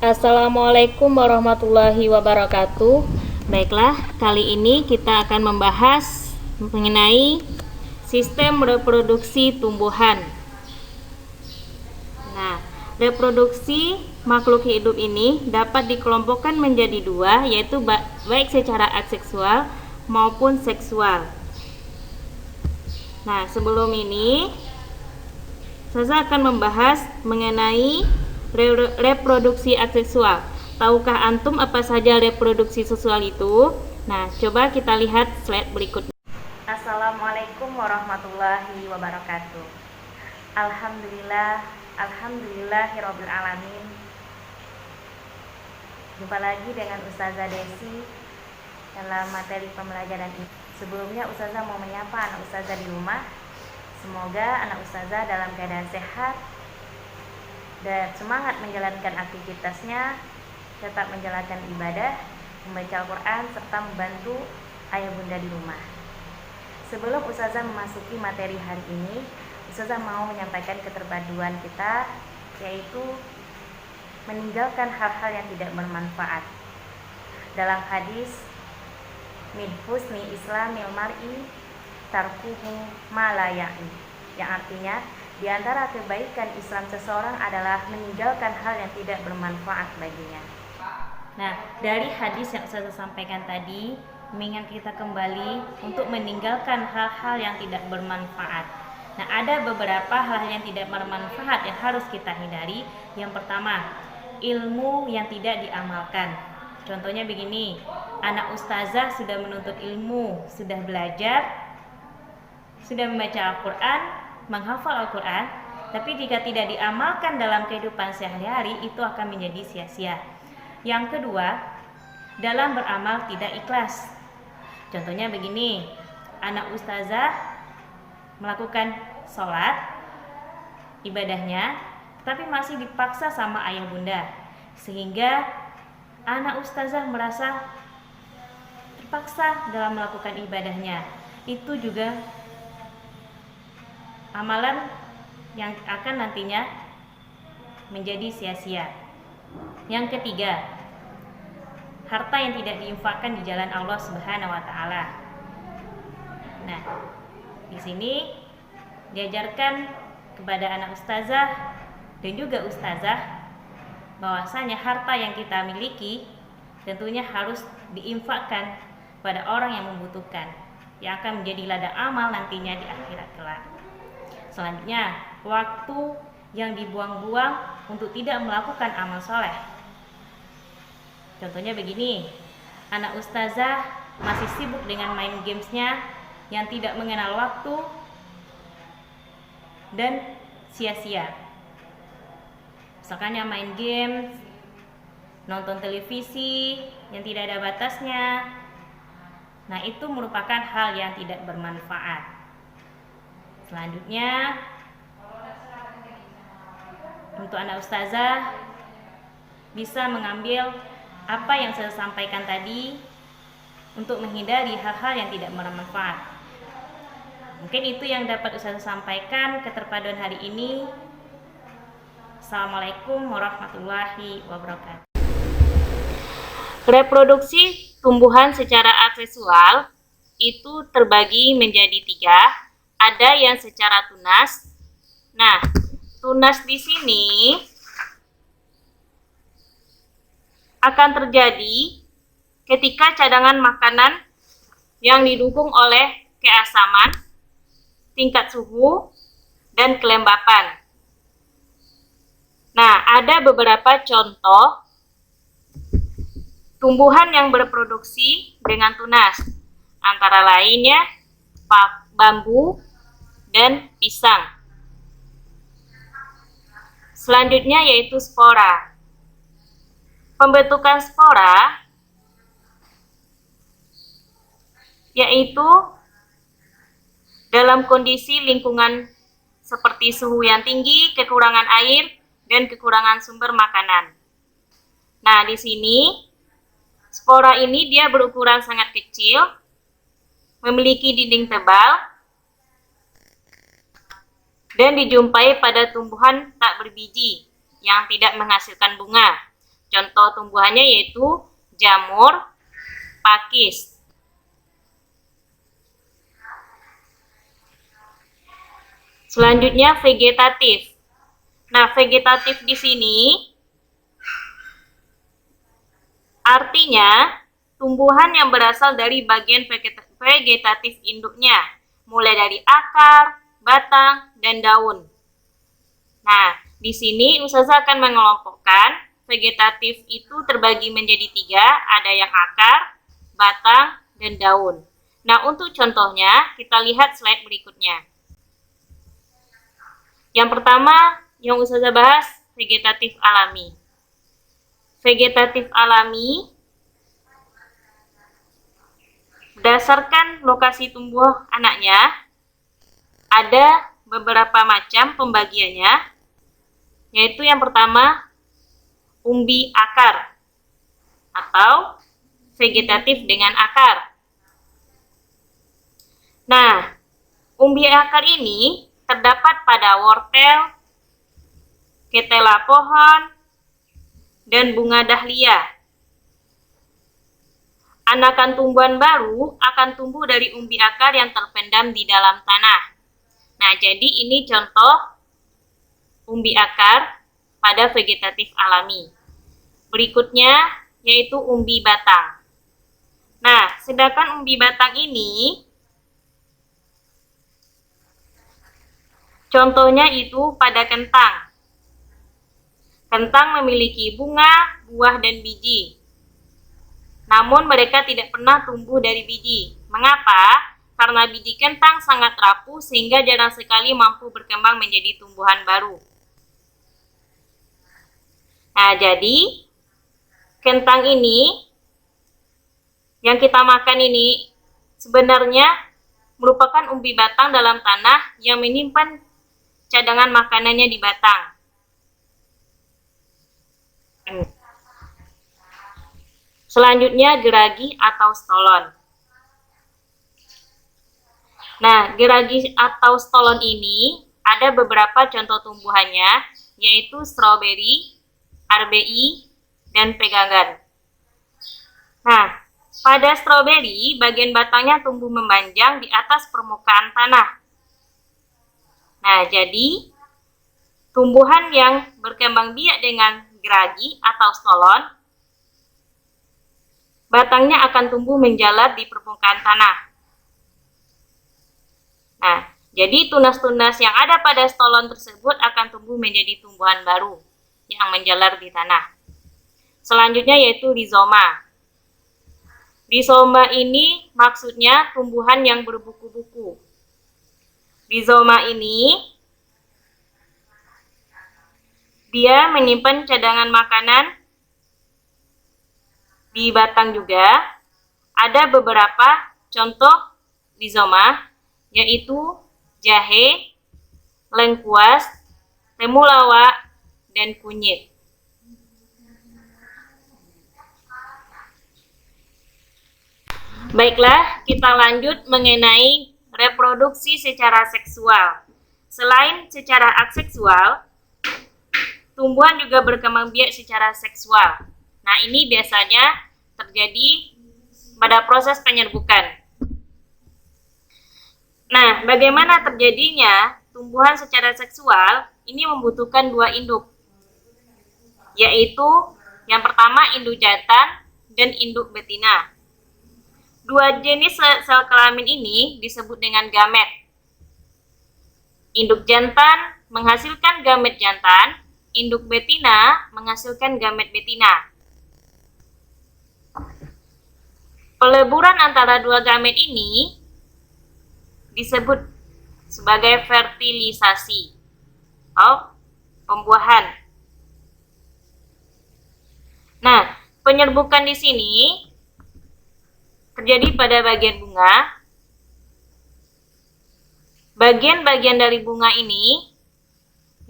Assalamualaikum warahmatullahi wabarakatuh. Baiklah, kali ini kita akan membahas mengenai sistem reproduksi tumbuhan. Nah, reproduksi makhluk hidup ini dapat dikelompokkan menjadi dua, yaitu baik secara aseksual maupun seksual. Nah, sebelum ini saya akan membahas mengenai reproduksi aseksual. Tahukah antum apa saja reproduksi seksual itu? Nah, coba kita lihat slide berikutnya. Assalamualaikum warahmatullahi wabarakatuh. Alhamdulillahirabbil alamin. Jumpa lagi dengan Ustazah Desi dalam materi pembelajaran ini. Sebelumnya Ustazah mau menyapa anak Ustazah di rumah. Semoga anak Ustazah dalam keadaan sehat dan semangat menjalankan aktivitasnya, tetap menjalankan ibadah, membaca Al-Quran, serta membantu ayah bunda di rumah. Sebelum Ustazah memasuki materi hari ini, Ustazah mau menyampaikan keterpaduan kita, yaitu meninggalkan hal-hal yang tidak bermanfaat. Dalam hadis, min husni islamil mar'i tarkuhu ma la ya'i, yang artinya di antara kebaikan Islam seseorang adalah meninggalkan hal yang tidak bermanfaat baginya. Nah, dari hadis yang saya sampaikan tadi, mengingat kita kembali untuk meninggalkan hal-hal yang tidak bermanfaat. Nah, ada beberapa hal yang tidak bermanfaat yang harus kita hindari. Yang pertama, ilmu yang tidak diamalkan. Contohnya begini, anak ustazah sudah menuntut ilmu, sudah belajar, sudah membaca Al-Quran, menghafal Al-Quran, tapi jika tidak diamalkan dalam kehidupan sehari-hari, itu akan menjadi sia-sia. Yang kedua, dalam beramal tidak ikhlas. Contohnya begini, anak ustazah melakukan sholat, ibadahnya, tapi masih dipaksa sama ayah bunda, sehingga anak ustazah merasa terpaksa dalam melakukan ibadahnya. Itu juga amalan yang akan nantinya menjadi sia-sia. Yang ketiga, harta yang tidak diinfakkan di jalan Allah Subhanahu wa taala. Nah, di sini diajarkan kepada anak ustazah dan juga ustazah bahwasanya harta yang kita miliki tentunya harus diinfakkan pada orang yang membutuhkan, yang akan menjadi ladang amal nantinya di akhirat kelak. Selanjutnya, waktu yang dibuang-buang untuk tidak melakukan amal soleh. Contohnya begini, anak ustazah masih sibuk dengan main gamesnya yang tidak mengenal waktu dan sia-sia. Misalkan yang main game, nonton televisi yang tidak ada batasnya. Nah, itu merupakan hal yang tidak bermanfaat. Selanjutnya, untuk anak ustazah bisa mengambil apa yang saya sampaikan tadi untuk menghindari hal-hal yang tidak bermanfaat. Mungkin itu yang dapat ustazah sampaikan keterpaduan hari ini. Assalamualaikum warahmatullahi wabarakatuh. Reproduksi tumbuhan secara aseksual itu terbagi menjadi 3. Ada yang secara tunas. Nah, tunas di sini akan terjadi ketika cadangan makanan yang didukung oleh keasaman, tingkat suhu, dan kelembapan. Nah, ada beberapa contoh tumbuhan yang berproduksi dengan tunas, antara lainnya bambu dan pisang. Selanjutnya yaitu spora. Pembentukan spora yaitu dalam kondisi lingkungan seperti suhu yang tinggi, kekurangan air, dan kekurangan sumber makanan. Nah, di sini spora ini dia berukuran sangat kecil, memiliki dinding tebal, dan dijumpai pada tumbuhan tak berbiji yang tidak menghasilkan bunga. Contoh tumbuhannya yaitu jamur pakis. Selanjutnya vegetatif. Nah, vegetatif di sini artinya tumbuhan yang berasal dari bagian vegetatif induknya, mulai dari akar, batang, dan daun. Nah, di sini Ustazah akan mengelompokkan vegetatif itu terbagi menjadi 3, ada yang akar, batang, dan daun. Nah, untuk contohnya kita lihat slide berikutnya. Yang pertama yang Ustazah bahas, vegetatif alami. Vegetatif alami berdasarkan lokasi tumbuh anaknya, ada beberapa macam pembagiannya, yaitu yang pertama, umbi akar atau vegetatif dengan akar. Nah, umbi akar ini terdapat pada wortel, ketela pohon, dan bunga dahlia. Anakan tumbuhan baru akan tumbuh dari umbi akar yang terpendam di dalam tanah. Nah, jadi ini contoh umbi akar pada vegetatif alami. Berikutnya yaitu umbi batang. Nah, sedangkan umbi batang ini contohnya itu pada kentang. Kentang memiliki bunga, buah, dan biji. Namun mereka tidak pernah tumbuh dari biji. Mengapa? Karena biji kentang sangat rapuh sehingga jarang sekali mampu berkembang menjadi tumbuhan baru. Nah, jadi kentang ini yang kita makan ini sebenarnya merupakan umbi batang dalam tanah yang menyimpan cadangan makanannya di batang. Selanjutnya geragi atau stolon. Nah, geragi atau stolon ini ada beberapa contoh tumbuhannya, yaitu stroberi, RBI, dan pegangan. Nah, pada stroberi, bagian batangnya tumbuh memanjang di atas permukaan tanah. Nah, jadi tumbuhan yang berkembang biak dengan geragi atau stolon, batangnya akan tumbuh menjalar di permukaan tanah. Nah, jadi tunas-tunas yang ada pada stolon tersebut akan tumbuh menjadi tumbuhan baru yang menjalar di tanah. Selanjutnya yaitu rizoma. Rizoma ini maksudnya tumbuhan yang berbuku-buku. Rizoma ini dia menyimpan cadangan makanan di batang juga. Ada beberapa contoh rizoma, yaitu jahe, lengkuas, temulawak, dan kunyit. Baiklah, kita lanjut mengenai reproduksi secara seksual. Selain secara aseksual, tumbuhan juga berkembang biak secara seksual. Nah, ini biasanya terjadi pada proses penyerbukan. Nah, bagaimana terjadinya tumbuhan secara seksual? Ini membutuhkan 2 induk, yaitu yang pertama induk jantan dan induk betina. 2 jenis sel kelamin ini disebut dengan gamet. Induk jantan menghasilkan gamet jantan, induk betina menghasilkan gamet betina. Peleburan antara 2 gamet ini disebut sebagai fertilisasi atau pembuahan. Nah, penyerbukan di sini terjadi pada bagian bunga. Bagian-bagian dari bunga ini,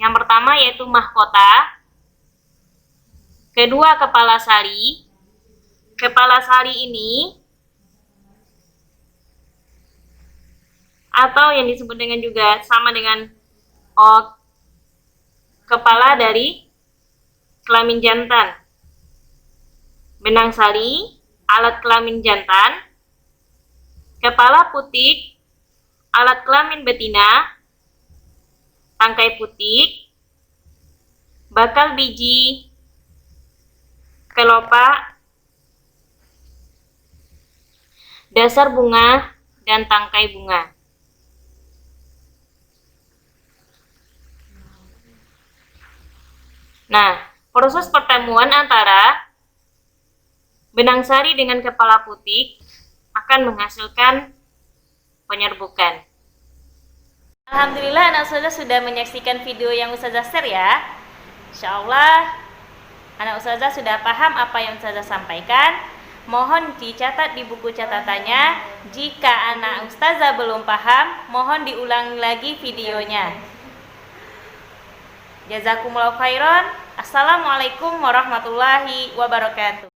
yang pertama yaitu mahkota, kedua kepala sari. Kepala sari ini atau yang disebut dengan juga sama dengan kepala dari kelamin jantan. benang sari, alat kelamin jantan, kepala putik, alat kelamin betina, tangkai putik, bakal biji, kelopak, dasar bunga, dan tangkai bunga. Nah, proses pertemuan antara benang sari dengan kepala putik akan menghasilkan penyerbukan. Alhamdulillah anak ustazah sudah menyaksikan video yang ustazah share ya. Insyaallah anak ustazah sudah paham apa yang ustazah sampaikan. Mohon dicatat di buku catatannya. Jika anak ustazah belum paham, mohon diulangi lagi videonya. Jazakumullahu khairan. Assalamualaikum warahmatullahi wabarakatuh.